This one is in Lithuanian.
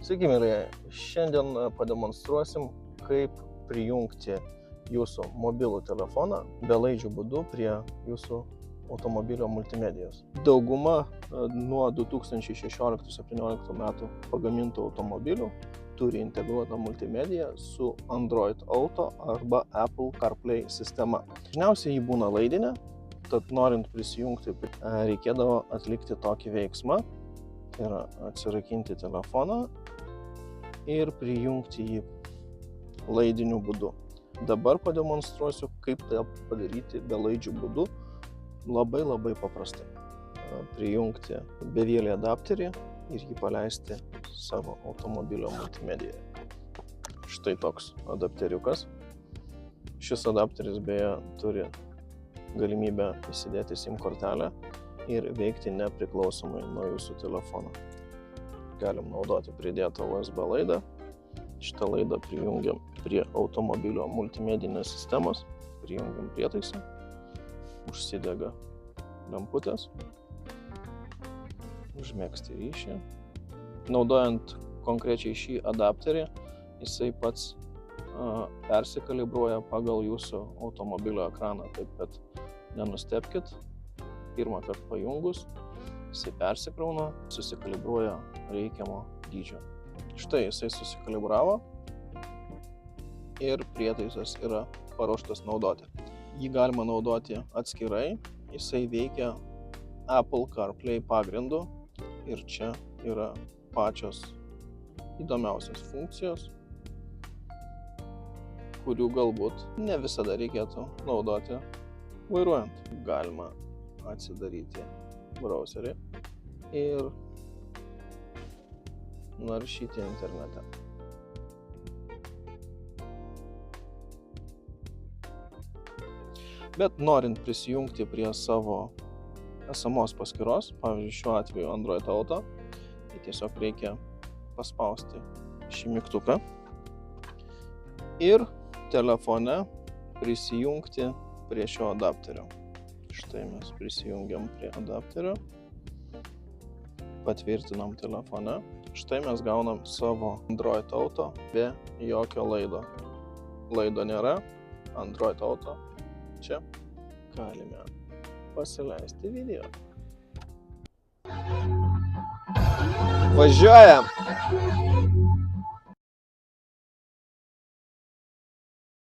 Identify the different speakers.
Speaker 1: Sveiki, mėlyje. Šiandien pademonstruosim, kaip prijungti jūsų mobilų telefoną belaidžių būdu prie jūsų automobilio multimedijos. Dauguma nuo 2016-2017 metų pagamintų automobilių turi integruotą multimediją su Android Auto arba Apple CarPlay sistema. Dažniausiai ji būna laidinė, tad norint prisijungti reikėdavo atlikti tokį veiksmą, tai yra atsirakinti telefoną ir prijungti jį laidiniu būdu. Dabar pademonstruosiu, kaip tai padaryti belaidžiu būdu labai paprastai. Prijungti bevėlį adapterį ir jį paleisti savo automobilio multimedijoje. Štai toks adapteriukas. Šis adapteris beje turi galimybę įsidėti SIM kortelę ir veikti nepriklausomai nuo jūsų telefono. Galim naudoti pridėtą USB laidą. Šitą laidą prijungiam prie automobilio multimedinės sistemos. Prijungiam prietaisą. Užsidega lemputės. Užmegzti ryšį. Naudojant konkrečiai šį adapterį, jisai pats persikalibruoja pagal jūsų automobilio ekraną. Taip, kad nenustebkit. Pirmą kartą pajungus, jisai persikrauna, susikalibruoja reikiamo dydžio. Štai jisai susikalibravo ir prietaisas yra paruoštas naudoti. Jį galima naudoti atskirai, jisai veikia Apple CarPlay pagrindu ir čia yra pačios įdomiausios funkcijos, kurių galbūt ne visada reikėtų naudoti vairuojant. Galima atsidaryti browserį ir naršyti internete. Bet norint prisijungti prie savo esamos paskyros, pavyzdžiui šiuo atveju Android Auto, tai tiesiog reikia paspausti šį mygtuką ir telefone prisijungti prie šio adapterio. Štai mes prisijungiam prie adapterio, patvirtinam telefone. Štai mes gaunam savo Android Auto be jokio laido. Laido nėra, Android Auto. Čia galime pasileisti video. Važiuojam!